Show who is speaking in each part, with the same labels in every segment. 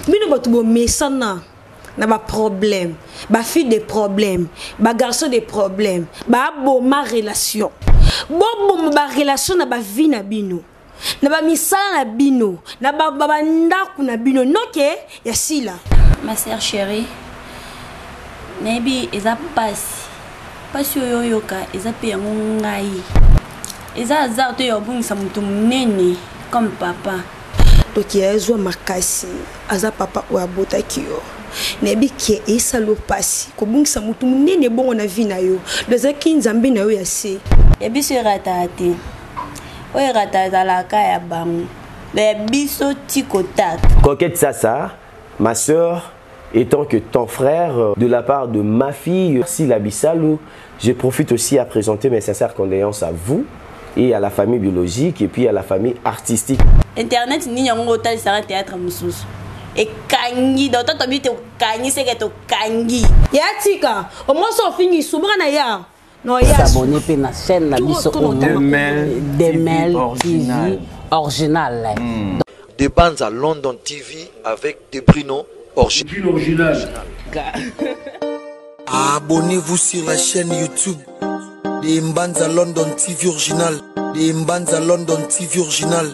Speaker 1: Bino batu bo mesana na ba problème, ba fille des problèmes, ba garçon des problèmes, ba bo ma relation. Bon ba relation na ba vie na bino. Na ba misala na bino, na ba ndaku na bino noke ya sila.
Speaker 2: Ma sœur chérie, nebi eza pasi yoyoka eza pe ngai. Eza azarto yo bungisa mutu munene comme papa.
Speaker 1: Donc il y a un makasi, aza papa ou abota kiyo. Nebi ki esalo pasi, ko bungisa mutu munene bon na vie na yo. Doza kinzambe na yo ya se.
Speaker 2: Yebi se ratate. Oye rata la kaya bang. Le biso tikotak.
Speaker 3: Coquette Sassa, ma soeur, étant que ton frère, de la part de ma fille, Sila Bissalou, je profite aussi à présenter mes sincères condoléances à vous et à la famille biologique et puis à la famille artistique.
Speaker 2: Internet ni yango hotel sera théâtre mususu. Et kangi d'autant to bite kangi c'est que to kangi.
Speaker 1: Ya tika, au moins so fini soubra na ya. Non ya.
Speaker 4: S'abonner pe na chaîne na biso Demel TV original.
Speaker 5: Des bandes à London TV avec des Bruno original. Abonnez-vous sur la chaîne YouTube des Mbanza London TV original. Des Mbanza London TV original.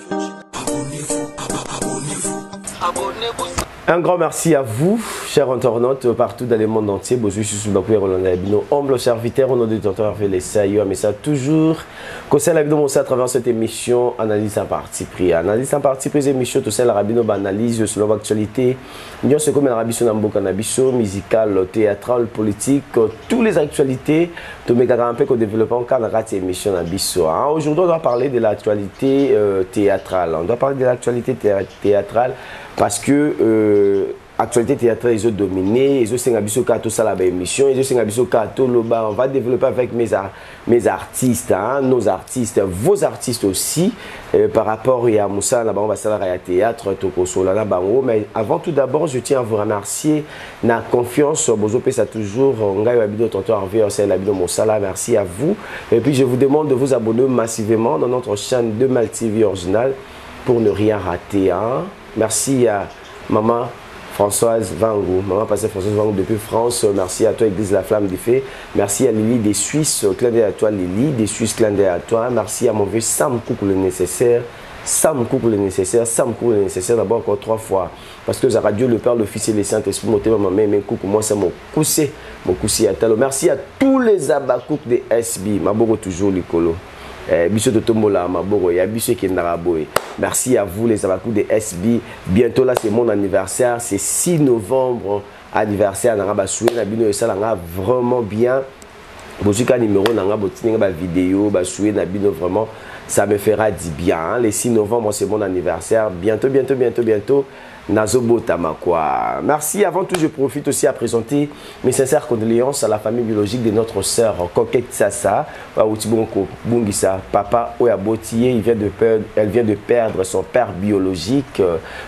Speaker 5: Abonnez-vous. Abonnez-vous.
Speaker 3: Un grand merci à vous, chers internautes, partout dans le monde entier. Bonjour, je suis Bakou Rolando, humble serviteur, au nom de tonton Hervé Lessayo, mais ça toujours. Conseil la vidéo à travers cette émission, analyse en partie pris. Analyse en partie prise, émission, tout ça, la rabino, analyse selon l'actualité. Nous sommes comme la rabino, nambo cannabiso, musical, théâtral, politique, toutes les actualités. Tout mes gars, un peu qu'on développe en cas de émission nabiso. Aujourd'hui, on doit parler de l'actualité théâtrale. On doit parler de l'actualité théâtrale. Parce que l'actualité théâtrale est dominée, on va développer avec mes artistes, hein, nos artistes, vos artistes aussi, par rapport à Moussa, on va faire le théâtre, mais avant tout d'abord, je tiens à vous remercier la confiance, merci à vous, et puis je vous demande de vous abonner massivement dans notre chaîne de Mal TV original pour ne rien rater, hein. Merci à maman Françoise Vangou, maman passée Françoise Vangou depuis France. Merci à toi Église La Flamme du Feu. Merci à Lily des Suisses, clin d'œil à toi Lily des Suisses, clin d'œil à toi. Merci à mon vieux Sam Coucou le nécessaire. Sam Coucou le nécessaire, Sam Coucou le nécessaire d'abord encore 3 fois. Parce que Zara Dieu, le Père, le Fils et le Saint-Esprit, mon témoin, mais coucou, moi c'est mon coussé à talo. Merci à tous les abakouk de SB, ma bogo toujours l'icolo. Biso de Tombola, Maboro, il y a Biso qui est Naraboé. Merci à vous les abakou de SB. Bientôt là c'est mon anniversaire, c'est 6 novembre anniversaire. Nanga soué Nabino et ça nanga vraiment bien. Bojika numéro nanga botini ba vidéo ba soué Nabino vraiment ça me fera du bien. Les 6 novembre c'est mon anniversaire. Bientôt. Nazobotama quoi. Merci. Avant tout, je profite aussi à présenter mes sincères condoléances à la famille biologique de notre sœur Coquette Sassa. Papa Oyaboti, elle vient de perdre son père biologique.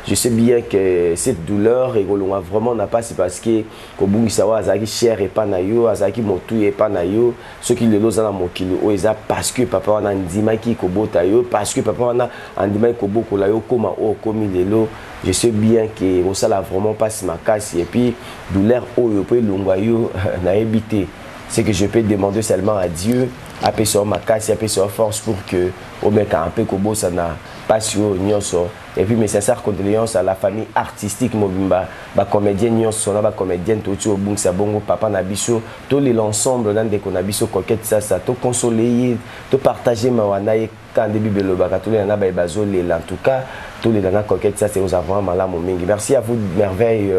Speaker 3: Je sais bien que cette douleur et vraiment n'a pas, c'est parce que Kobungisa Azaki cher et panayo, Azaki Motu et panayo, ceux qui le losent dans mon kilo, parce que papa a ndimaki kobotayo, parce que papa a ndimaki kobokolayo, koma o komi lelo. Je sais bien que ça l'a vraiment pas ma casse et puis douleur au peut l'ongwayo n'a évité. C'est que je peux demander seulement à Dieu, à sur ma casse, à sur force pour que au mec un peu kobo ça n'a pas sur nyonso. Et puis mes sincères condoléances à la famille artistique Mobimba, ba comédien nyonso, ba comédienne tout au bungsa bongo papa nabiso, tout l'ensemble dans des konabiso Coquette ça tout consoler, tout partager ma wanaye quand début belobaka tous les nana ba bazolé en tout cas tous les nana Coquette ça c'est nous avons malam mingi. Merci à vous merveille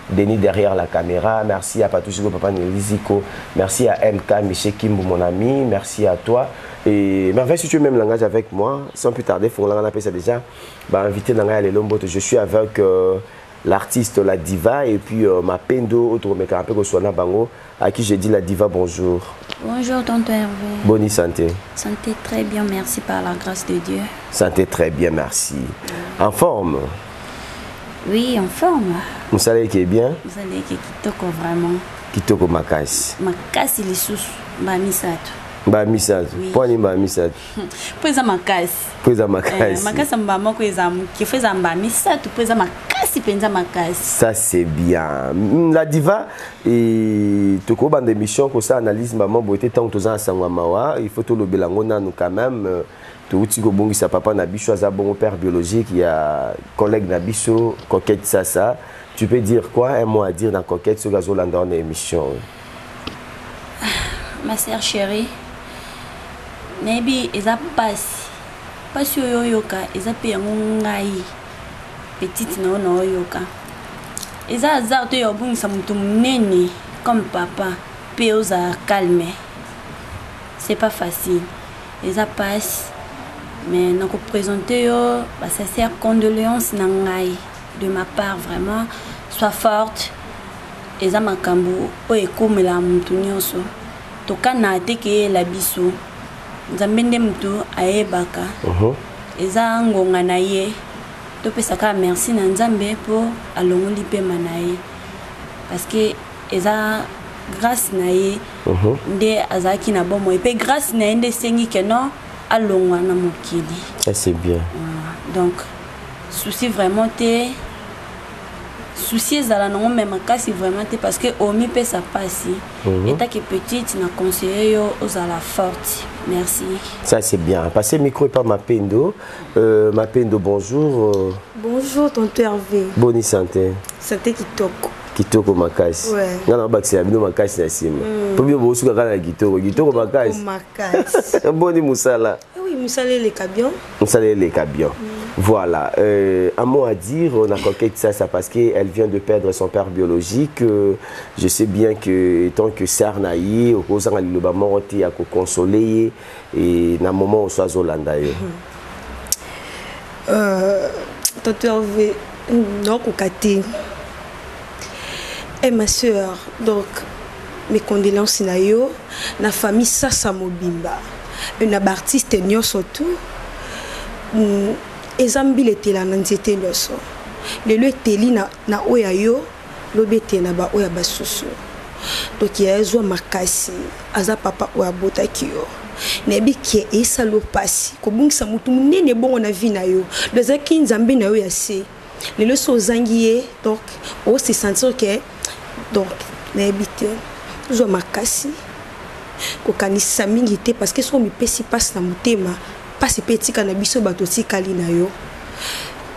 Speaker 3: Denis derrière la caméra, merci à Patouchigo papa Neliziko, merci à MK Michel Kimbo mon ami, merci à toi. Et merveille, si tu es même langage avec moi, sans plus tarder, il faut qu'on ça déjà. Invité dans la Lombo, je suis avec l'artiste La Diva et puis ma pendo, autre mec un peu Bango, à qui j'ai dit La Diva bonjour.
Speaker 2: Bonjour tonton Hervé.
Speaker 3: Bonne santé.
Speaker 2: Santé très bien, merci par la grâce de Dieu.
Speaker 3: Santé très bien, merci. En forme?
Speaker 2: Oui, en forme.
Speaker 3: Vous savez qui est bien?
Speaker 2: Vous savez qui Kitoko vraiment.
Speaker 3: Kitoko Makasi.
Speaker 2: Makasi les sous, Bamisato.
Speaker 3: Ba misad. Poni ba misad.
Speaker 2: Poeza makasi.
Speaker 3: Poeza makasi.
Speaker 2: Makasi mbama ko ezamu ki feza mba misad poeza makasi penza makasi.
Speaker 3: Ça c'est bien. La diva et to ko bande émission ko ça analyse maman beauté tant to za sangwa mawa, il faut to lo belango nanu quand même. To uti ko bongi sa papa na biso za bon père biologique, il y a collègue na biso Coquette Sasa. Tu peux dire quoi, un mot à dire dans Coquette sur Gazolanda en émission?
Speaker 2: Ma sœur chérie, Nebi eza pasi yoyoka eza pe yango ngai petite na ona yoyoka eza azar to yobungisa mutu munene comme papa pe oza calme, c'est pas facile eza pasi mais na ko présenter yo ba sincère condoléances na ngai de ma part, vraiment sois forte eza makambo o ekomela mutu nyonso tokana te ke la biso nzambe nde mutu ayebaka eza ngonga na ye topesaka merci na nzambe po alongoli pema na ye parce que eza grâce na ye nde azaki na bomo et puis grâce na ye nde sengi ke non alongwa na mokili.
Speaker 3: C'est bien.
Speaker 2: Donc souci vraiment te souci ezala nango même makasi vraiment te parce que omi pe ça passe et ta que petite na conseiller yo ozala forte. Merci.
Speaker 3: Ça c'est bien. Passez micro par Mapendo. Mapendo, bonjour.
Speaker 1: Bonjour tonton Hervé.
Speaker 3: Bonne santé.
Speaker 1: Santé kitoko.
Speaker 3: Kitoko makasi.
Speaker 1: Ouais.
Speaker 3: Ngana bakisi abino makasi na sima. Pobio bosuka kana kitoko. Kitoko makasi.
Speaker 1: Makasi.
Speaker 3: Boni musala.
Speaker 1: Oui, musala les cabions.
Speaker 3: Musala les cabions. Voilà, un mot à dire, on a Coquette Sasa parce qu'elle vient de perdre son père biologique. Je sais bien que tant que Sarnaï, au cause de l'Obama, on a consolé et dans le moment où on soit Zolanda.
Speaker 1: Tonton Hervé, non, Kokate. Et ma soeur, donc, mes condoléances na yo, na famille Sasa Mobimba, une artiste nyo surtout. Ezambi était là dans cette leçon. Le lieu teli na oya yo, lobete na ba oya basusu. Donc il y a zo makasi, aza papa oya botaki yo. Nebi ki esa lo pasi, ko bungisa mutu munene bongo na vie na yo. Le zaki nzambe na yo ya se. Le leçon zangiye, donc on se sentir que donc nebi te zo makasi. Ko kanisa mingi te parce que so mi pesi passe na mutema. Pas si petit cannabis batosi kalina yo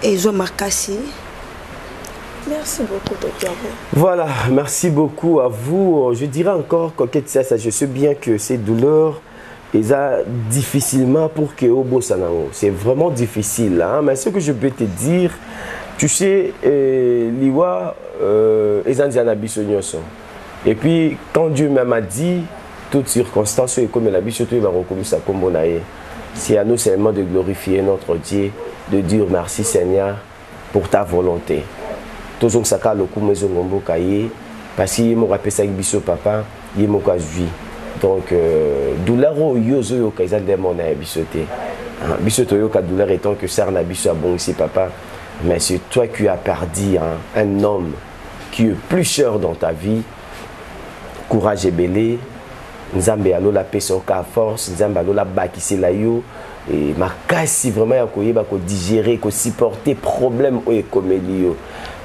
Speaker 1: et zo makasi. Merci beaucoup docteur.
Speaker 3: Voilà, merci beaucoup à vous. Je dirais encore Coquette Sasa, je sais bien que ces douleurs eza difficilement pour que obo sanango. C'est vraiment difficile hein? Mais ce que je peux te dire, tu sais liwa ezanzana biso nyonso. Et puis quand Dieu même a dit toutes circonstances et comme la biso to va recommencer comme on a. C'est à nous seulement de glorifier notre Dieu, de dire merci Seigneur pour ta volonté. Toujours ça car le coup maison ngombo kaye parce qu'il m'a rappelé ça biso papa, il m'a vie. Donc douleur yozo yo kaisa demona bisoté. Bisoto yo ka douleur étant que ça na biso bon ici papa, mais c'est toi qui as perdu un homme qui est plus cher dans ta vie. Courage et belé. Nzambe alola peso ka force, Nzambe alola bakisi la yo et makasi vraiment ya koyeba ko digérer, ko supporter problème o ekomeli yo.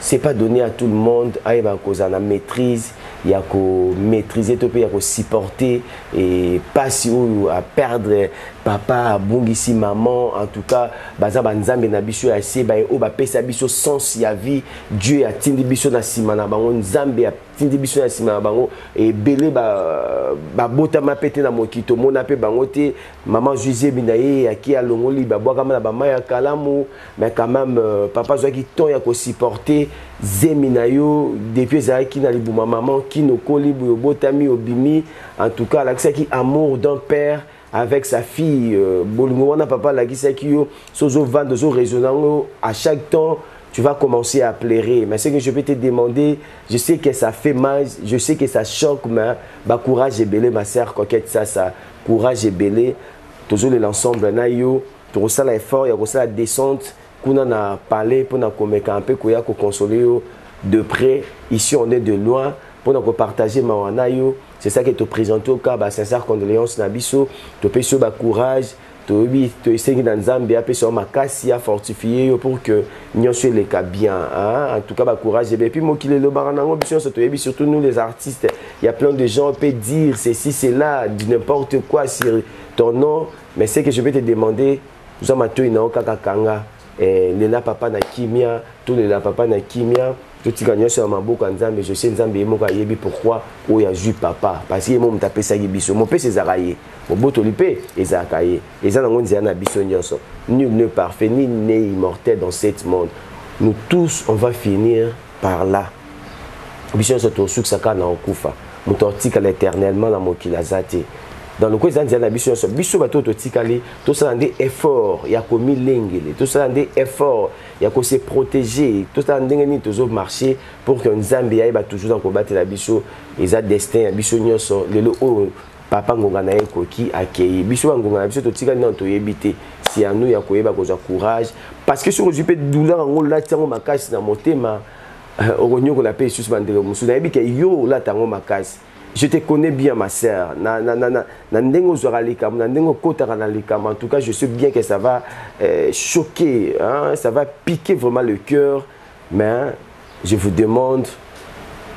Speaker 3: C'est pas donné à tout le monde ayeba ko za na maîtrise, ya ko maîtriser to pe ya ko supporter et pas si ou à perdre papa, bungisi maman, en tout cas baza ba Nzambe na biso ya se ba o ba pesa biso sens ya vie, Dieu a tindi biso na sima na bango, Nzambe a tindi biso na sima na bango et belé ba bota ma pété na mokito mona pe bango te maman José binaye ya ki alongoli ba boka na ba maya kalamu mais quand même papa zo ki ton ya ko supporter zeminayo depuis za ki na libuma maman ki no kolibu yo botami obimi en tout cas là qui amour d'un père avec sa fille bolingo wana papa la ki sa ki yo sozo vendre zo raisonnant à chaque temps tu vas commencer à pleurer. Mais ce que je peux te demander, je sais que ça fait mal, je sais que ça choque, mais bah, courage et belé, ma sœur Coquette Sasa, courage et belé, toujours l'ensemble, naïo, tu ressens l'effort, il y a la descente, qu'on en a parlé pour nous camper, qu'on a consoler de près. Ici, on est de loin, pour nous partager Mawanayo. C'est ça que tu présentes au cas, sincère condoléances Nabiso, tu peux sur courage, tu essayes dans Zambie, tu sur makasi à fortifier pour que nous soyons les cas bien. En tout cas, courage. Et puis moi qui le baranango, surtout nous les artistes, il y a plein de gens qui peuvent dire ceci, c'est là, du n'importe quoi sur ton nom, mais c'est que je vais te demander, nous sommes à toi une kanga, le la papa na kimia, tout le la papa na kimia. Tout ce qui sur ma bouche en Zambie, je sais Zambie mo kayebi pourquoi o ya ju papa parce que mo mtape ça biso mon père zaraye mon boto lipe ezakaye ezana ngonzi na biso nyonso nul ne parfait ni né immortel dans ce monde nous tous on va finir par là biso so to suk saka na okufa mutortika l'éternellement na mokila zate dans le cas d'Andiana biso bato totikali tout ça des efforts ya komi lengele tout ça des efforts ya ko se protéger tout ça ndengeni tozo marcher pour que Nzambe ya ba toujours en combattre la biso eza destin ya biso nyonso lelo o papa ngonga na ekoki akei biso ngonga na biso totikali na to yebite si anu ya koyeba ko courage parce que sur je peux douleur ngolo la tiango makasi na motema ogonyo ko la paix sus bandere musu na yebike yo la tango makasi. Je te connais bien, ma sœur. En tout cas, je sais bien que ça va choquer, hein? Ça va piquer vraiment le cœur. Mais je vous demande,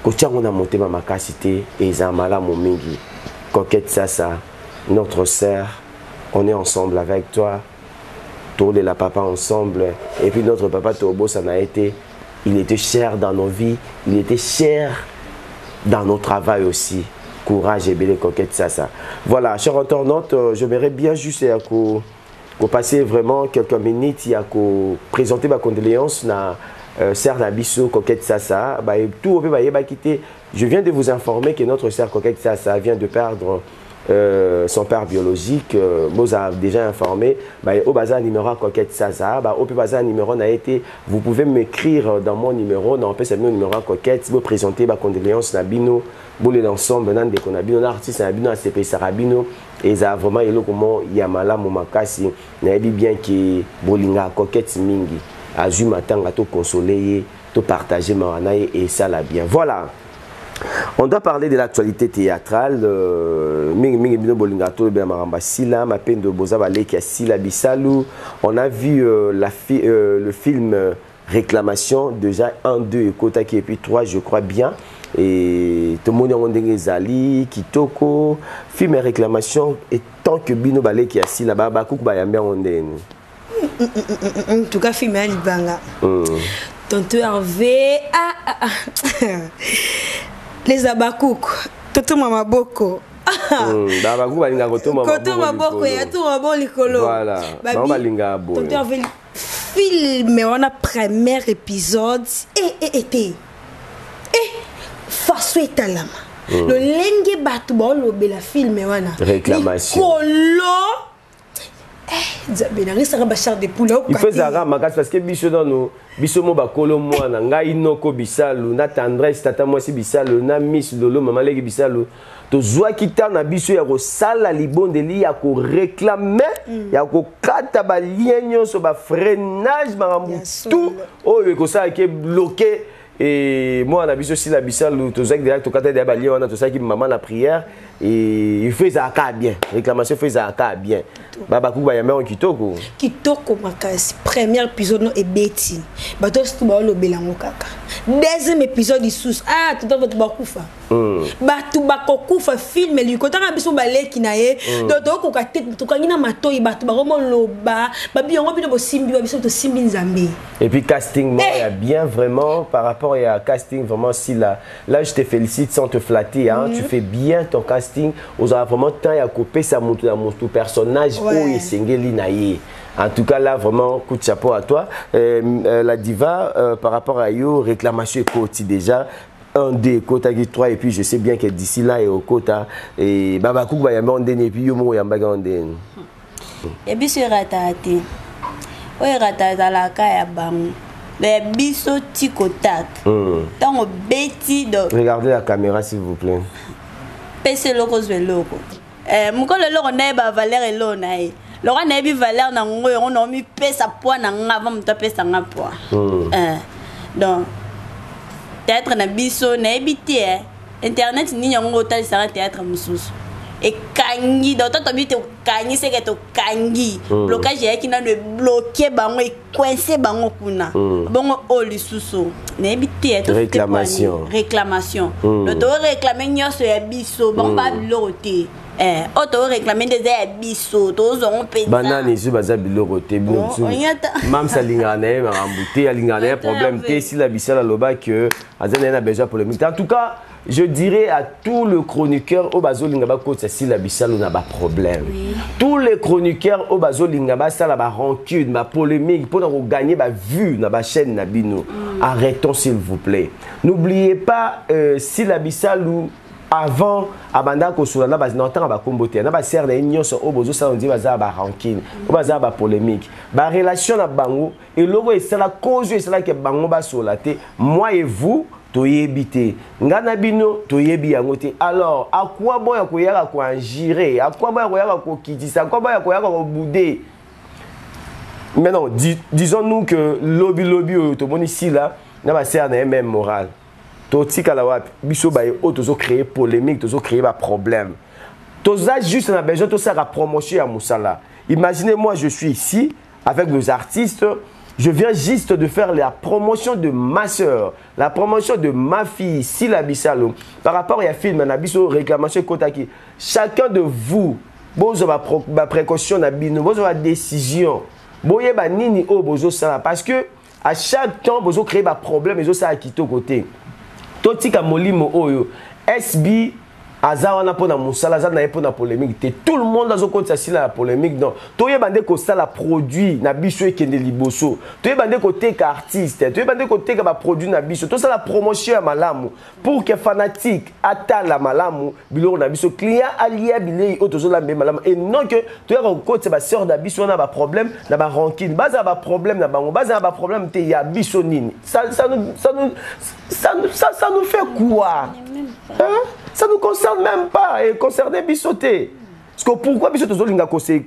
Speaker 3: on a monté ma capacité et Zamala Momingi, Coquette Sassa, notre sœur, on est ensemble avec toi. Tour et la papa ensemble. Et puis notre papa Tobo, ça a été, il était cher dans nos vies, il était cher dans nos travail aussi. Courage et belle coquette ça. Voilà, chers internautes, j'aimerais bien juste passer vraiment quelques minutes à présenter ma condoléance na sœur Nabiso coquette ça. Tout quitter. Je viens de vous informer que notre sœur coquette ça vient de perdre son père biologique. Vous a déjà informé. Au bazar numéro coquette ça. Au bazar numéro n'a été. Vous pouvez m'écrire dans mon numéro. Non, c'est mon numéro coquette. Vous présenter ma condoléance Nabino. Boule l'ensemble nan de konabino l'artiste Nabino a CP Sarabino et ça vraiment yelo comment yamala momakasi na dit bien que bolinga coquette mingi azu matanga to consoler to partager manaye et ça la bien. Voilà. On doit parler de l'actualité théâtrale. Mingi bino bolinga to bien maramba sila ma peine de boza baleki sila bisalu. On a vu le film Réclamation déjà 1 2 et Kotaki et puis 3 je crois bien. Et tout le monde a Zali, Kitoko, film et réclamation, et tant que Bino Balé qui est assis là-bas, Bakouk Bayambia on est.
Speaker 1: En tout cas, film à Libanga. Tonton Hervé, les Abakouk, Toto Mama Boko.
Speaker 3: Babakou Balinga Koto Mama
Speaker 1: Boko, il y a tout un bon licolo.
Speaker 3: Voilà, Balinga Boko.
Speaker 1: Tonton Hervé, film, on a premier épisode, et Faso etalama le lenge batu ba lobela film wana
Speaker 3: réclamation il faut zara makas parce que biso dans nous biso mo ba kolo mwana ngai noko bisalu na tendresse tata moi si bisalu na miss lolo mama legi bisalu to zwa kita na biso ya ko sala libondeli ya ko réclamer ya ko kata ba lienyo so ba freinage ba tout oyo ko sa ke bloquer. Et moi, on a vu aussi la bissa, tout ça, tout ça, tout ça qui maman la prière et il fait ça bien. Réclamation fait ça bien. Baba Kou Bayamé on Kitoko.
Speaker 1: Kitoko makasi. Premier épisode est Betty. Bato tout ba lo belango kaka. Deuxième épisode sous tout dans votre bakufa. Batu bakokufa film lui kota ka biso baleki na ye. Donc ko ka tête to kangina matoi batu ba romo loba. Babi ngo bino bo simbi ba biso to simbi nzambe.
Speaker 3: Et puis casting moi il y a bien vraiment par rapport à casting vraiment si là je te félicite sans te flatter hein, tu fais bien ton casting. Vous avez vraiment temps à couper ça mon personnage où il sengeli na ye. En tout cas là vraiment coup de chapeau à toi. La diva par rapport à yo réclamation côté déjà 1 2 quota 3 et puis je sais bien que d'ici là et au quota et baba kou ba yamba ondene et puis yo mo yamba ga ondene.
Speaker 2: Et biso ratati. Oye ratata la ka ya bang. Les biso tikotak. Tant beti do.
Speaker 3: Regardez la caméra s'il vous plaît.
Speaker 2: Pese loko zwe loko. Mukolo loko na ba valeur elo na e. Loko na bi valeur na ngoyo on mi pesa poa na ngava mta pesa ngapoa. Donc peut-être na biso na ebiti internet ni yango tal sera théâtre mususu et kangi dans ton but kangi c'est que to kangi blocage ya qui na le bloquer bango et coincer bango kuna bongo o lisusu na ebité to
Speaker 3: réclamation
Speaker 2: le to réclamer nyoso ya biso bon ba biloroté auto réclamer des biso to zongo penza
Speaker 3: banane ici baza biloroté bonso mam salinga na ba rambuté alinga na problème té si la bisala loba que azana na besoin pour le en tout cas je dirais à tous les chroniqueurs au bazo lingaba ko si la bisalo na ba problème tous les chroniqueurs au bazo lingaba ça la ba rancune ma polémique pour gagner ba vue na ba chaîne na bino arrêtons s'il vous plaît n'oubliez pas si la bisalo avant abanda ko sula na ba notanga ba kombote na ba ser na nyonso o bozo ça on dit baza ba rancune o baza ba polémique ba relation na bango et logo et ça la cause et ça la que bango ba solaté moi et vous toyebite ngana bino toyebi yangote alors à quoi bon ya koyaka ko injire à quoi bon ya koyaka ko kitisa à quoi bon ya koyaka ko bouder maintenant disons-nous que lobby to moni ici là na ba ser na même moral to tika la wa biso ba e auto créer polémique to créer ba problème to za juste na besoin to ça la promotion à musala imaginez-moi je suis ici avec nos artistes. Je viens juste de faire la promotion de ma soeur, la promotion de ma fille, Sila Bissalo. Par rapport à film, Nabiso réclamation Kotaki. Chacun de vous, vous avez précaution, vous avez décision. Vous avez nini o bozo sala parce que à chaque temps vous créez des problèmes et vous ça qui côté. Totika molimo oyo SB Azawana pona musala za na pona polémique tout le monde dans compte ça la polémique non toye bande ko sala produit na biso ekende liboso toye bande ko teka artiste toye bande ko teka ba produit na biso to sala promotion ya malamu pour que fanatique atala malamu biloko na biso client alia bilei otozo la malamu et non que toye ko côté ba sœur na biso na ba problème na ba rancune baza ba problème na bango baza ba problème te ya biso nini ça nous fait quoi hein? Ça ne nous concerne même pas et concerner Bissoté. Parce que pourquoi Bissoté Zolinga côté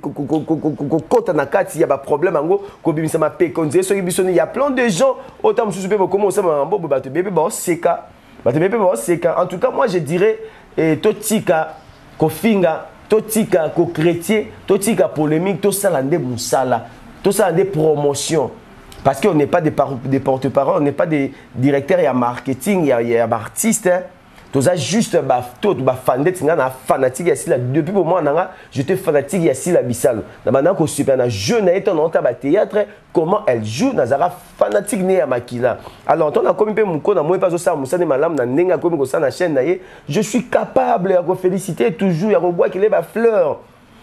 Speaker 3: na kati il y a des problèmes ango ko bimisa ma pe konze so Bissoni il y a plein de gens autant me souper comment ça mambo ba te bébé ba seka en tout cas moi je dirais totika ko finga totika ko chrétien totika polémique to salande musala to salande promotion parce qu'on n'est pas des porte-parole on n'est pas des directeurs il y a marketing il y a artistes hein. Tout ça juste fanatique depuis le moment j'étais fanatique ici la Bissalo maintenant que super na jeune étant dans ta théâtre comment elle joue nazara fanatique né à Makila alors on a comme peu mon na moi pas ça musane malam na nenga comme ko ça na chaîne na je suis capable de féliciter toujours ya bois qu'il est ba fleur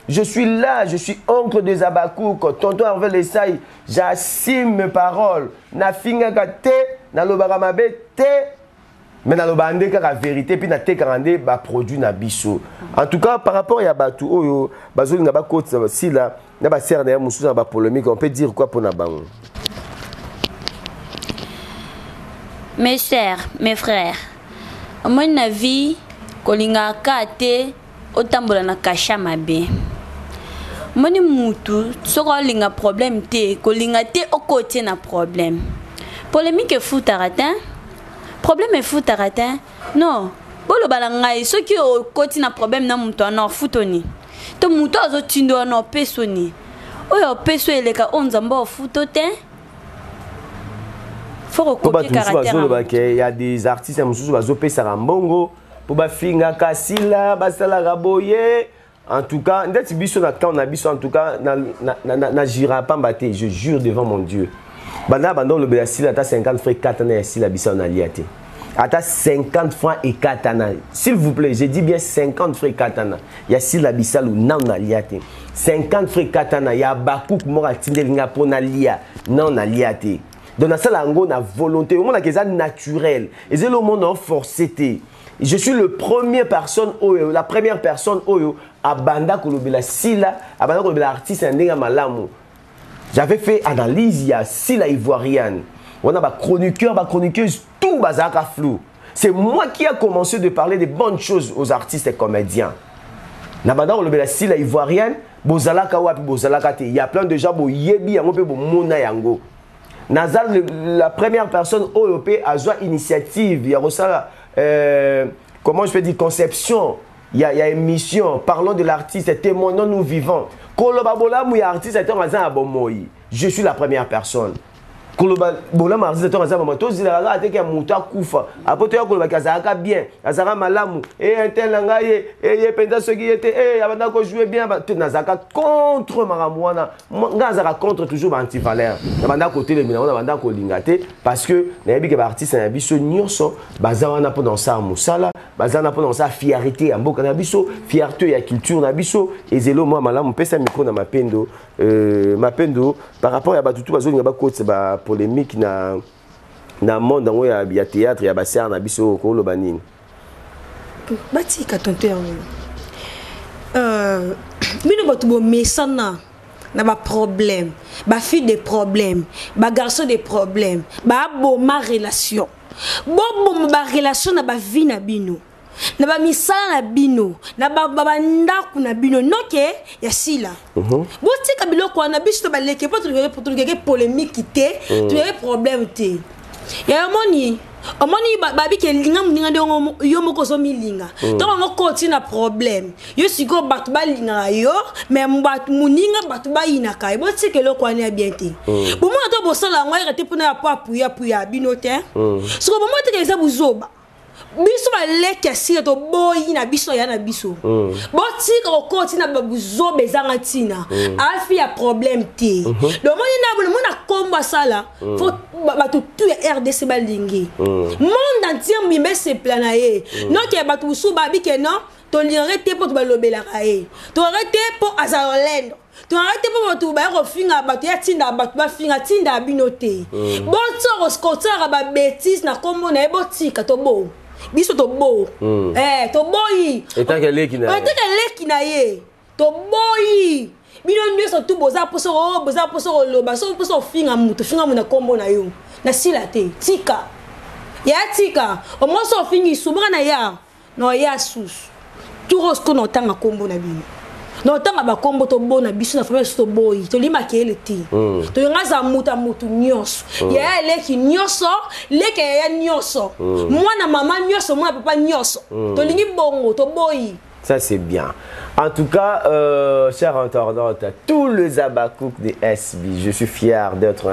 Speaker 3: je suis là je suis oncle des Abakouk tonton Hervé Lesaï j'assume mes paroles na finga kate na lobara mabe te. Mais dans le bandé, la vérité, puis na tékarandé, bah produit na biso. En tout cas, par rapport à Batu, oyo, bazoli na ba côte si là, na ba serre na musu na ba polémique, on peut dire quoi pour na bango?
Speaker 2: Mes sœurs, mes frères, à mon avis, kolinga kate otambola na kasha mabe. Moni mutu, soko linga problème te, kolinga te au côté na problème. Polémique fou taratin. Problème est fou taratin non bolo balangai ceux qui au côté na problème na muto na futoni to muto azo tindo na pesoni oyo peso eleka onzamba futo te faut recopier caractère
Speaker 3: il y a des artistes mususu bazo pesa rambongo pour ba finga kasila basala raboye en tout cas ndeti biso na temps na biso en tout cas na jira pamba te je jure devant mon Dieu. Banda le Béasila à 50 francs 4 ans et si la bissa en aliaté. À 50 francs et 4 ans. S'il vous plaît, je dis bien 50 francs 4 ans. Il y a si la bissa ou non aliaté. 50 francs 4 ans, il y a Bakouk mora tindelinga pour nalia non aliaté. Donc dans ça la na volonté, au monde qui est naturel. Et c'est le monde en forcé. Je suis la première personne à Banda Kolobela Sila, à Banda Kolobela artiste Ndenga Malamu. J'avais fait analyse, il y a Sila Ivoirienne. On a chroniqueuse, tout bazaka flou. C'est moi qui a commencé de parler des bonnes choses aux artistes et comédiens. Nabanda on le Sila Ivoirienne, bozalaka wapi bozalaka te. Il y a plein de gens bo yebi yango pe bo mona yango. Nazal la première personne OEP a joué initiative, il y a ça comment je peux dire, conception. Il y a émission, parlons de l'artiste, témoignons, nous vivons. Je suis la première personne. Bola marzi to kaza mama to zila ga ateke mutu akufa apo to yakoloba kazaka bien azaka malamu intel nga ye penda soki yete abanda ko jouer bien to nazaka contre maramwana nga azaka contre toujours anti valeur abanda côté le mina abanda ko lingate parce que na yebi ke ba artiste na biso nyonso bazawa na po dans ça musala bazana po dans ça fierté ya mboka na biso fierté ya culture na biso ezelo moi malamu pesa micro na mapendo par rapport à batutu bazolinga ba côté ba polémique na monde ngo ya théâtre ya basar na biso ko lo banini
Speaker 1: batika tonte bino batu bo mesana na ba problème ba fille des problèmes ba garçon des problèmes ba bo ma relation bo ba relation na ba vie na bino na ba misala na bino na ba ndaku na bino noke ya sila bo tika biloko na biso ba leke pour tout polémique té tu as problème té ya moni babi ke linga muninga de yo moko zo milinga to ngo koti na problème yo siko batu ba linga yo mais mbatu muninga batu ba ina kai bo tika lo kwa na bien té bo mo to bo sala ngwa rete pour na apuya bino té siko bo mo tika za buzoba biso ba leke sira to boyi na biso ya na biso botika okoti na babuzo bezanga tina afi ya problème te le mona komba sala faut batu tu RDC balingi monde entier mimbe se planaye non ke batu su babi ke non to lirete pour ba lobela kae to arrêter pour azalendo to arrêter pour batu ba refinga batu ya tinda batu ba finga tinda binote bonto roskotara ba bêtise na kombo na botika to bo biso to bo to boyi
Speaker 3: etant que leki
Speaker 1: na ye to boyi bino ndeso tu boza poso loba so poso finga mutu na kombo na yo na sila te tika ya tika o mo so fingi subra na ya no ya sus tu rosko no tanga kombo na bino no tanga ba kombo to bona biso na famille to boyi to lima ke eleti to ngaza mutu nyonso ya leki nyonso leke ya nyonso mwana mama nyonso mwana papa nyonso to lingi bongo to boyi.
Speaker 3: Ça c'est bien. En tout cas, chers internautes, tous les Abakouk de SB, je suis fier d'être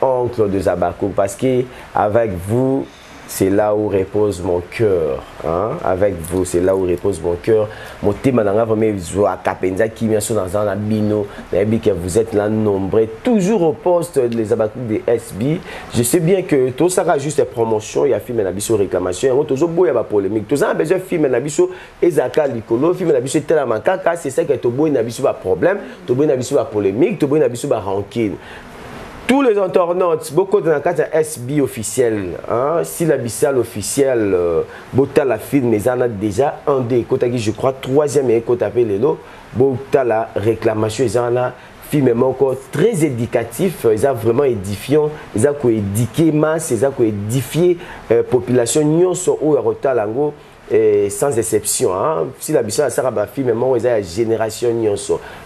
Speaker 3: oncle de Zabakouk parce que avec vous, c'est là où repose mon cœur. Hein? Avec vous, c'est là où repose mon cœur. Mon thème, que vous êtes là nombreux, toujours au poste des Abakouk de SB. Je sais bien que tout ça juste des promotions, il y a film et réclamation, il y a toujours une polémique. Tout ça, besoin de film et Ezaka Likolo, film et Telamakaka, c'est ça que tu as un problème, tu as un polémique, tu as un rancune. Tous les internautes, beaucoup de la SB officiel, hein, si la Bissal officielle, Bota la film, mais en a déjà un des écoutes, je crois, troisième écoute appelé l'eau, Bota la réclamation, ils en a film encore très éducatif, ils ont vraiment édifiant, ils ont éduqué masse, ils ont édifié population, nous sommes au Rotalango. Sans exception, hein. Si la Bissau a un film, ils ont une génération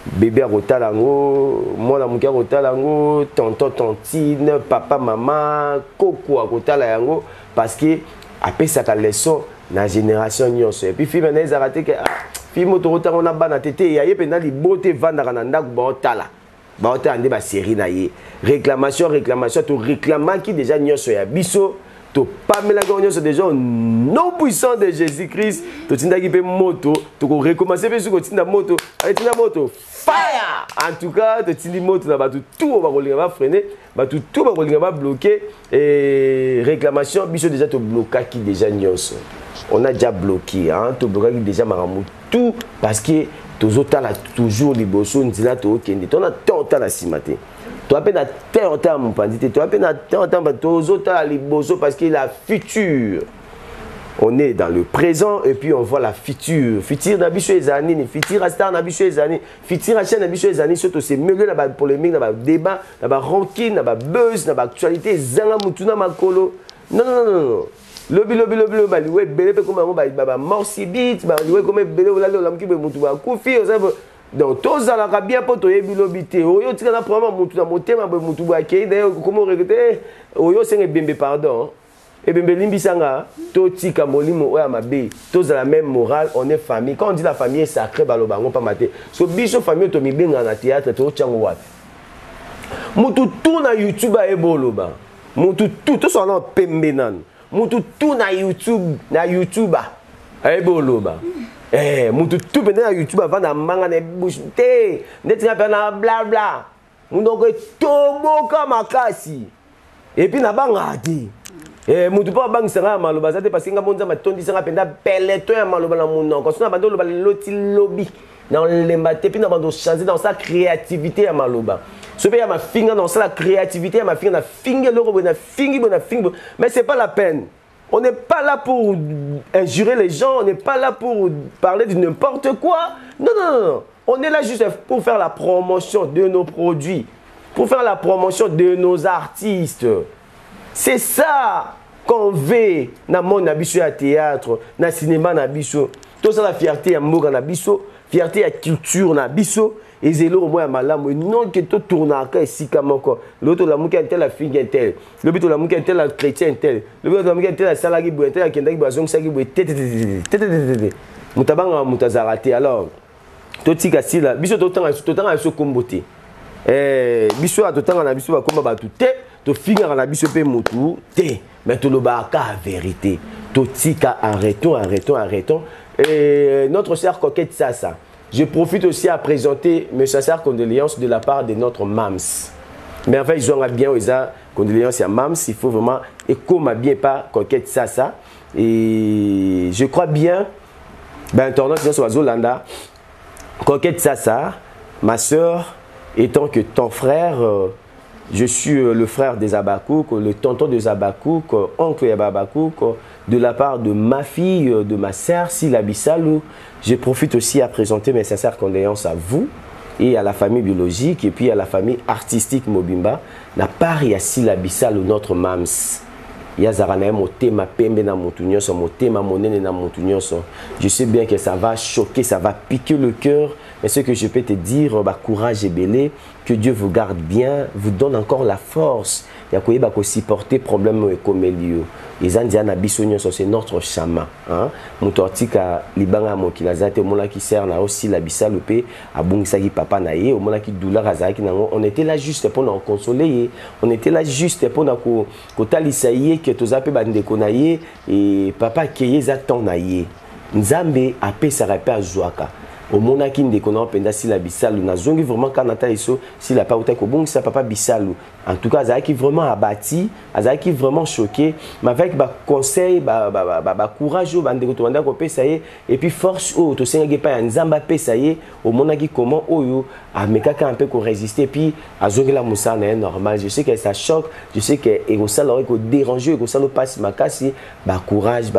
Speaker 3: bébé Rotalango, moi la mouka Rotalango, tonton, tontine, papa, maman, coco Rotalango, parce que après ça a leçon la génération et puis film ils ont raté que film Rotalango na bana tete ya pendant les beauté vandara na ndaku baotala baotala ba série na ye réclamation to réclamant qui déjà nyonso ya biso to pas mélanger sur des gens non puissants de Jésus-Christ. To tinda ki pe moto, to ko recommencer pe sur tinda moto, tinda moto fire. En tout cas, to tindi moto na batu tout ba kolinga ba freiner, batu tout ba kolinga ba bloquer et réclamation biso déjà to bloquer qui déjà nyonso. On a déjà bloqué hein, to bloquer déjà maramu tout parce que tozota la toujours liboso ndila to kende. To na tonta la simate. Tu as peine à terre mon pandité, tu as peine à terre parce que la future, on est dans le présent et puis on voit la future. Futur n'habite les années, futur à star n'habite les années, futur à chaîne n'habite les années, surtout c'est mieux dans la polémique, dans le débat, dans la rancune, dans la buzz, dans l'actualité, zanga mutuna makolo. Non. Lobby, ouais, belé comme un morsi bit, ouais, comme belé ou la l'homme qui veut mutuba koufi, donc tous à la bien pour toi bilobité oyo tika na problème mutu na motema be mutu ba kei d'ailleurs comment regretter oyo c'est bien pardon et bien limbisanga to tika molimo oya mabe tous la même morale, on est famille. Quand on dit la famille est sacrée balobango pas maté so biso famille to mibenga na théâtre to chango wapi mutu tout na YouTube a eboloba mutu tout so na pembe nan mutu tout na YouTube a eboloba mutu tout pende na YouTube avant na manga na bouche te ndeti na na bla bla munoko toboka makasi et puis na bangati mutu pa bangisanga maloba zate parce que ngabonza matondisanga penda peleto ya maloba na munoko sona bando loba loti lobby dans l'embate puis na bando changer dans sa créativité ya maloba so pe ya ma finga dans sa créativité ya ma finga na finga loko na fingi bona fingi mais c'est pas la peine. On n'est pas là pour injurer les gens, on n'est pas là pour parler de n'importe quoi. Non, non, non. On est là juste pour faire la promotion de nos produits, pour faire la promotion de nos artistes. C'est ça qu'on veut dans le monde à théâtre, dans le cinéma, tout ça la fierté à Moga Nabiso, fierté à culture Nabiso. Et c'est là au moins malamu non que tout tourne à ici comme encore l'autre la mouka tel la fille tel le but la mouka tel la chrétien tel le but la mouka tel la salagi boy tel la kendaki bazong sagi boy mutabanga mutazarate alors tout tika sila biso to tanga so kombote biso to tanga na biso ba komba ba tout te to finga na biso pe mutu te mais to lo ba ka vérité to tika arrêtons et notre sœur coquette ça je profite aussi à présenter mes sincères condoléances de la part de notre Mams. Mais en fait, ils ont bien aux condoléances à Mams. Il faut vraiment écho ma bien pas coquette ça. Et je crois bien, ben tournant sur Zolanda, coquette ça, ma soeur, étant que ton frère, je suis le frère des Abakouk, le tonton des Abakouk, oncle Abakouk, de la part de ma fille, de ma sœur Sila Bissalou. Je profite aussi à présenter mes sincères condoléances à vous et à la famille biologique et puis à la famille artistique Mobimba. La part il y a Sila Bissalou, notre Mams. Il y a Zaranae Motema Pembe na Montunyoso, Motema Monene na Montunyoso. Je sais bien que ça va choquer, ça va piquer le cœur. Mais ce que je peux te dire, bah, courage et belé, que Dieu vous garde bien, vous donne encore la force. Il y a quoi bah, supporter problème comme Elio. Les Indiana Bissonio, c'est notre chama. Moutortika libanga mokilazate, mona qui sert na aussi la bissalopé, à Bungisagi papa naye, au mona qui douleur azaki nango. On était là juste pour nous consoler. On était là juste pour nous kotalisaye que tous appels bande konaye et papa keye zaton naye. Nzambe apé sa repère joaka. Au mona qui ndekona penda si la bissalu na zongi vraiment kanata iso si la pa utako bon ça papa bissalu en tout cas azaki vraiment abattu azaki vraiment choqué mais avec ba conseil ba courage ba ndeko to banda ko pesaye et puis force o to senga pa nzamba pesaye au mona qui comment oyo a mekaka un peu ko résister puis azongi la musa na normal je sais que ça choque je sais que et ko sala ko déranger ko sala passe makasi ba courage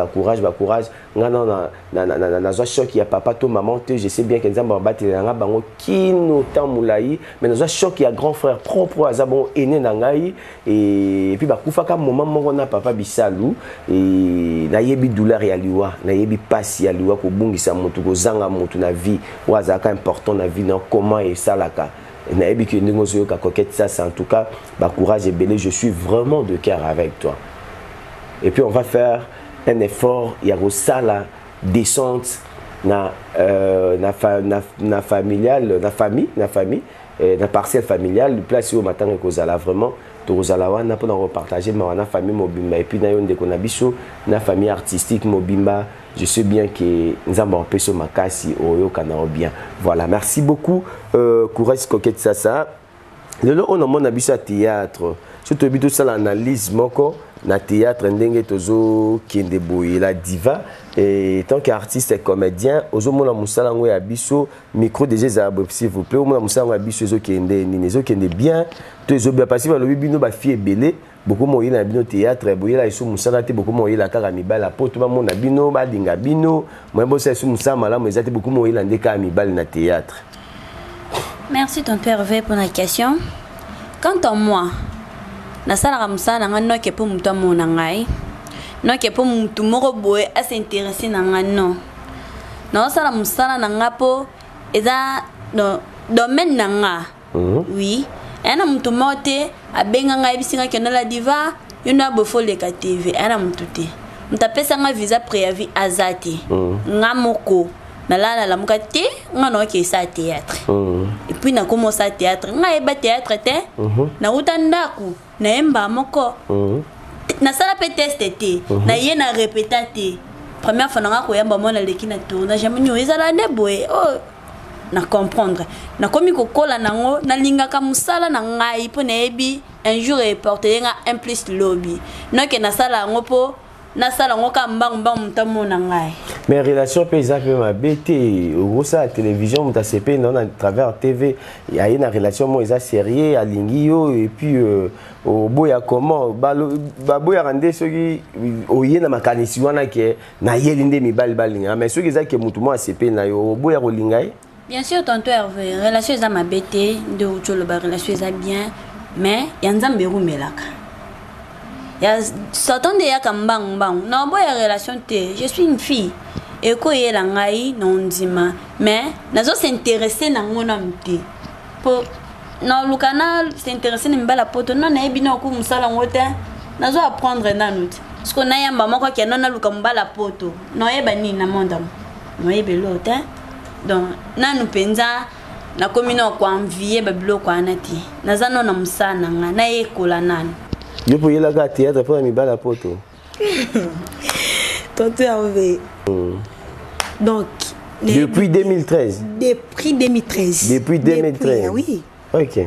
Speaker 3: ngana na zo choc ya papa to maman te je sais bien que nzamba batelanga bango kino tamulai mais na choc ya grand frère propre azabon aîné na ngai et puis bakufaka moment moko na papa bisalu et na yebi douleur ya liwa na yebi passe ya liwa ko bungisa mutu ko zanga mutu na vie wazaka important na vie na comment et salaka na yebi que ndingozo ka coquette ça en tout cas ba courage et belé je suis vraiment de cœur avec toi et puis on va faire un effort ya ko sala descente na familial na famille na parcelle familiale place au matin que kozala vraiment to kozala wana pour nous repartager ma famille Mobimba et puis na yonde ko na biso na famille artistique Mobimba je sais bien que nous avons peso makasi oyo kana bien voilà merci beaucoup courage coquette ça le on a mon biso à théâtre surtout bito ça l'analyse moko na théâtre ndenge tozo kende boye la diva et tant qu'artiste et comédien ozo mona musala ngo ya biso micro déjà za s'il vous plaît mona musala ngo ya biso zo kende nini zo kende bien tozo bien passer ba lobi bino ba fie belé beaucoup moyi na bino théâtre boye la iso musala te beaucoup moyi la kaka mibala poto ba mona bino ba dinga bino moi bo ça iso musala malamu ezate beaucoup moyi la ndeka mibala na théâtre.
Speaker 2: Merci tonton Hervé pour la question. Quant à moi nasala musala nga no ke po mutu amona ngai no ke po mutu moko boye a s'intéresser na nga non sala musala na nga po eza no domaine na nga oui ena mutu mote abenga ngai bisinga ke no la diva yona bofo leka TV ana mutute mutapesa nga visa préavis azati nga moko nalala la mukate nga no ke sa théâtre et puis na commencé à théâtre nga eba théâtre te na utandaku na emba moko na sala pe test te na yena répéter première fois nga ko yamba mona leki na tournage jamunyo ezala ne boy oh na comprendre na komi kokola nango na lingaka musala na ngai po na ebi un jour et porter nga un plus lobby non que na sala ngo po na sala ngo ka mbang mutamo na ngai
Speaker 3: mais relation paysan pe ma BT au ça la télévision muta CP non à travers TV il y a une relation moi ça sérieux à lingio et puis au boya comment ba boya rande soki oye na makanisi wana ke na yelinde mi balinga mais soki za ke mutu mo CP na yo boya kolingai.
Speaker 2: Bien sûr, tonton Hervé, relation est à ma bête, de Ucholo, relation est bien, mais il y a un zambérou melaka. Il y a certains de yakambang bang, non, boy, relation je suis une fille, et quoi est la ngai, non, dima, mais, nazo s'intéresser dans mon amitié. Pour, non, le canal s'intéresser dans la poto, non, n'a bino kou musala ngote, nazo apprendre dans nous. Parce qu'on a yamba moko qui non, na lukamba la poto, non, ebani na mondam, non, ebelote, donc nanu penza na komino kwa envier bablo kwa nati nazano na musana nga na ekola nani
Speaker 3: yo pour yela ga théâtre pour mi bala poto
Speaker 1: tonton Hervé donc
Speaker 3: depuis 2013
Speaker 1: depuis 2013
Speaker 3: depuis 2013
Speaker 1: oui
Speaker 3: OK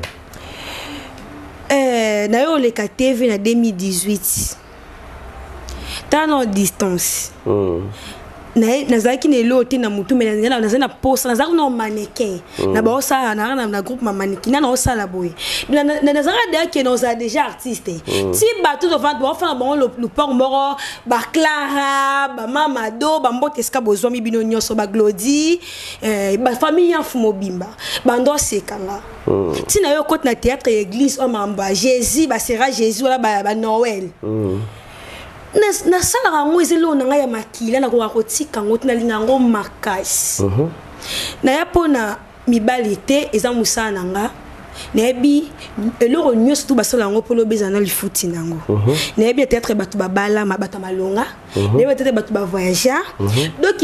Speaker 1: na yo le TV na 2018 tant en distance nazaki nelo te na mutu mais na poste nazaki na mannequin na ba osala na groupe ma mannequin na osala boy nazaka de que nous a déjà artiste si ba tout devant doit faire bon le port moro ba Clara ba mama do ba mbote ska besoin mi bino nyoso ba Glody ba famille en fumobimba ba ndo sekanga si na yo côté na théâtre église o mamba Jésus ba sera Jésus wala ba Noël na sala ngo ezelo na ngai ya makila na ko kotika ngo tina linga ngo makasi na ya pona mibalite eza musana nga na ebi eloko nyos tu basala ngo polo bezana lifuti nango na ebi théâtre batu babala mabata malonga na ebi théâtre batu ba voyager donc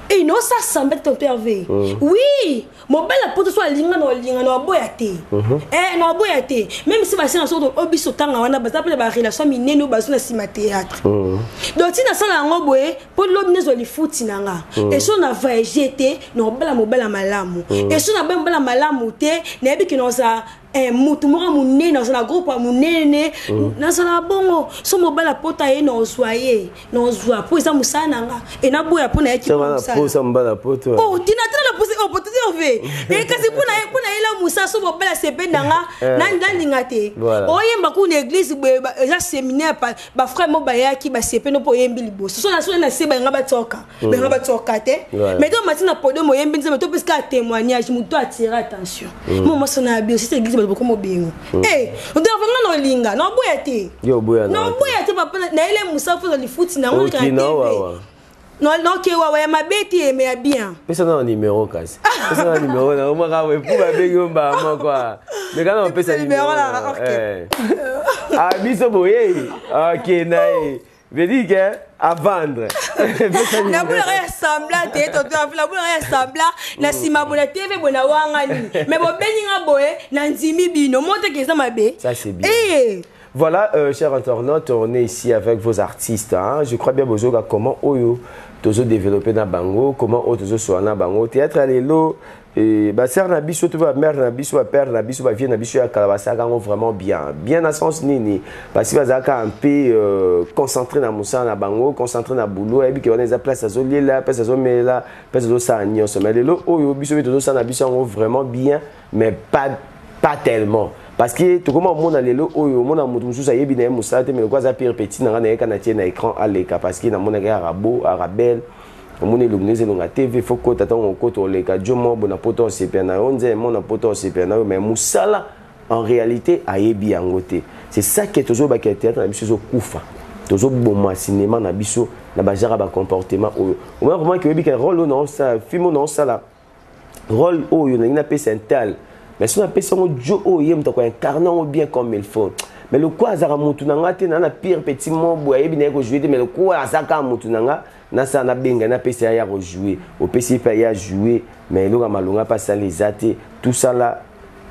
Speaker 1: et non ça semble tonton Hervé oui mon bel poto soit linga no boyate no boyate même si ba sina so obiso tanga wana ba zapela ba relation mineno ba sina sima théâtre donc tina sala ngo boye po lobi nezo lifuti nanga et so na voyager te no bela mobela malamu et so na bela malamu te na ebi ki no sa mutu moko munene na groupe munene na sala bongo so mobala pota ye no zoyer no zoa po eza musana nga et na boya po na yaki
Speaker 3: po sa mbala poto
Speaker 1: oh tina tala po se poto Hervé et kasi po na ela musa so mobala sepe nanga na ndalinga te oyemba ku na église eza séminaire ba frère mo bayaki ba sepe no po yembi liboso so na se ba nga batsoka te mais to matina podo mo yembi nzema to puisque témoignage muto attirer attention mo so na bio c'est église beaucoup mobingo on doit vraiment no linga no boyate
Speaker 3: yo boya
Speaker 1: no boyate papa na ile musafu na lifuti na ngo TV non ke wa ya mabeti e me bien
Speaker 3: pesa na numéro kasi pesa na numéro na mo ka we pour ba bengo ba mo kwa mais quand on pesa numéro là ah biso boye OK nae veut dire que à vendre
Speaker 1: na bula ya sambla te to la bula ya sambla na sima bula TV bona wangani mais bo beninga boye na nzimi bino monte ke za mabe
Speaker 3: ça c'est bien voilà chers internautes on est ici avec vos artistes hein? Je crois bien bozoka comment oyo tozo développer na bango comment ozo so na bango théâtre lelo et ba sœur na biso to ba mère na biso ba père na biso ba vie na biso ya kalabasa kango vraiment bien na sens nini parce que bazaka un peu concentré na musa na bango concentré na boulot et bi ke wana za place azo lela place azo mela place azo sa nyonso mais lelo oyo biso tozo sa na biso vraiment bien mais pas tellement parce que tout comme mon alelo oyo mon amutu mususa yebi na musa te mais quoi za pire petit na na kana tie na écran à l'écran parce que na mon arabo arabel mon illuminé longa TV faut que taton ko le ka jomo bona poto CP na onze mon poto CP na mais musala en réalité a yebi angote c'est ça qui est toujours ba théâtre na biso kufa toujours bon cinéma na biso na bajara ba comportement oyo au moins vraiment que yebi que rôle non ça film non ça là rôle oyo na ina pesa tel mais si on appelle ça un Joe, il y a incarné bien comme il faut. mais le quoi azaka mutu nanga te na pire petit mobo ayebi na ko jouer mais le quoi azaka mutu nanga na sa na benga na pesa ya ko jouer au PC pa ya jouer mais le malonga pas ça les até tout ça là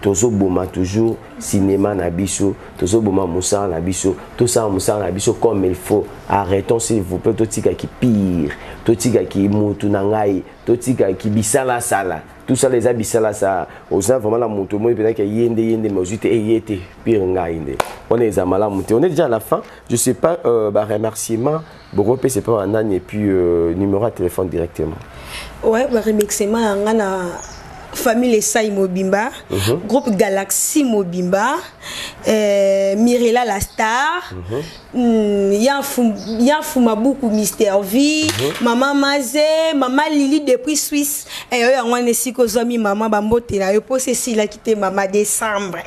Speaker 3: tozo boma toujours cinéma na biso tozo boma musa na biso tout ça musa na biso comme il faut. Arrêtons s'il vous plaît totika qui pire totika qui mutu nangai totika qui bisala sala tout ça les abisala ça osa vraiment la mutu moi peut-être que yende mais juste yete pire ngainde on est amala mutu on est déjà à la fin je sais pas remerciement beaucoup c'est pas un an et puis numéro de téléphone directement
Speaker 1: ouais remerciement ngana famille Esai Mobimba, groupe Galaxy Mobimba, Mirela la Star, Yanfou Maboukou Mister V, Maman Mazé, Maman Lily depuis Suisse, et on a aussi que Maman Bambote, la repose ici la quitté Maman décembre.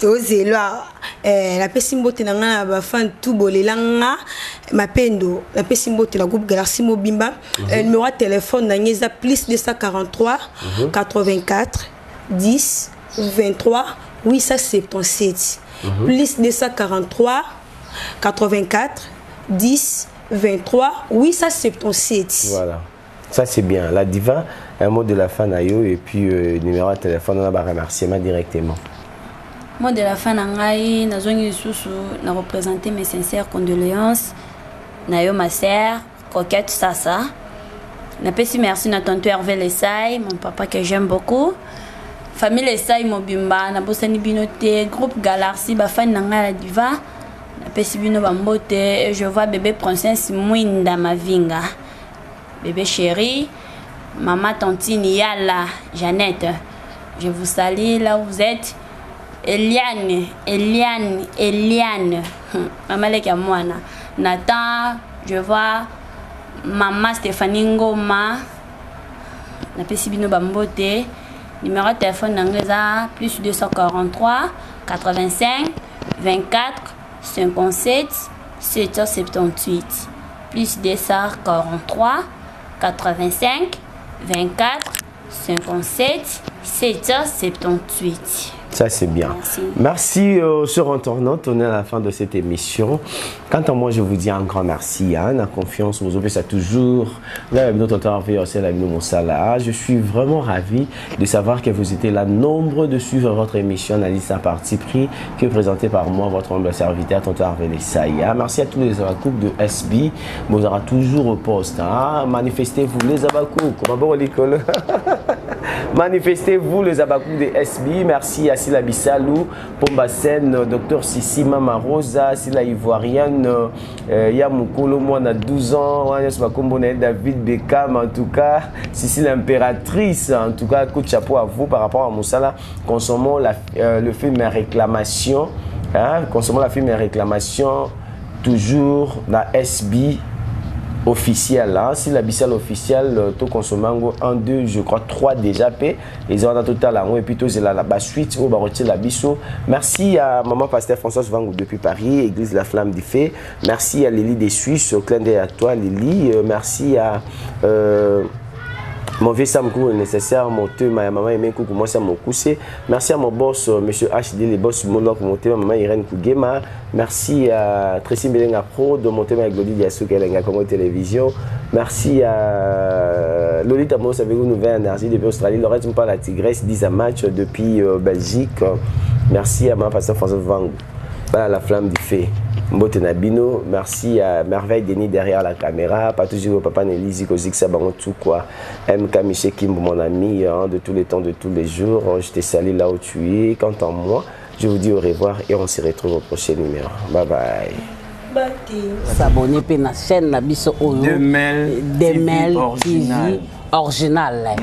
Speaker 1: Tosé là, la pessimbote n'a pas fan tout bolé langa, ma pendo, la pessimbote la groupe Galaxy Mobimba, numéro de téléphone n'a plus de 143 84 10 23 877 plus 243 84 10 23 877.
Speaker 3: Voilà, ça c'est bien. La diva, un mot de la fin Nayo et puis numéro de téléphone, on a remerciement directement.
Speaker 2: Mot de la fin Nangai, Nazongi Soussou, n'a représenté mes sincères condoléances. Nayo ma sœur, Coquette Sassa. Napesi merci na tonton Hervé Lesai, mon papa que j'aime beaucoup. Famille Lesai Mobimba, na bosani binote, groupe Galaxy, ba fan nanga la diva. Napesi bino bambote, et je vois bébé princesse Mwinda Mavinga. Bébé chéri, maman tantine Yala, Jeannette. Je vous salue là où vous êtes. Eliane. Maman leka mwana. Nathan, je vois Maman Stéphanie Ngoma, na pesi bino bambote, numéro de téléphone anglais plus 243 85 24 57 778 plus 243 85 24 57 778.
Speaker 3: Ça c'est bien. Merci sur Internet, on est à la fin de cette émission. Quant à moi, je vous dis un grand merci. La confiance, vous avez ça toujours. Là, je suis vraiment ravi de savoir que vous étiez là nombreux de suivre votre émission Analyse à parti pris, qui est présentée par moi, votre humble serviteur, Tonton Hervé Lesai. Merci à tous les Abakouk de SB. Vous aurez toujours au poste. Manifestez-vous les Abakouk. Manifestez-vous les Abakouk de SB. Merci à Sila Bissalou, Pombasen, Dr Sissi Mama Rosa, Sila Ivoirienne, Yamoukolo, moi on a 12 ans, David Beckham, en tout cas, Sissi l'impératrice, en tout cas, coup de chapeau à vous par rapport à Moussala. Consommons le film Réclamation, consommons la film Réclamation, toujours la SB officiel, si la bicelle officielle, tout consommant 1, 2, je crois 3 déjà paix. Ils ont un total et puis tout c'est la suite au barotier la bisso. Merci à maman pasteur Françoise Vangou depuis Paris, église La Flamme du Fait. Merci à Lily des Suisses, au clin d'œil à toi Lily. Merci à mon vieux Samkou nécessaire, mon thé, ma maman aimé coucou, moi ça m'a coussé. Merci à mon boss, monsieur HD, les boss Molo pour mon thé, ma maman Irène Kougema. Merci à Tracy Belenga Pro, de mon thé avec Loli Diassou, Kelenga Congo Télévision. Merci à Lolita Mos avec une nouvelle énergie depuis Australie. Lorette Mpa la Tigresse, 10 à match depuis Belgique. Merci à ma pasteur François Vangou. Voilà la flamme du fait. Mbote Nabino, merci à Merveille Denis derrière la caméra, pas toujours au papa Nelly Zikozik Sabango tout quoi. MK Miché Kim, mon ami de tous les temps, de tous les jours. Je te salue là où tu es. Quant à moi, je vous dis au revoir et on se retrouve au prochain numéro. Bye bye.
Speaker 4: S'abonner à la chaîne Nabiso Oyo. Demel TV original.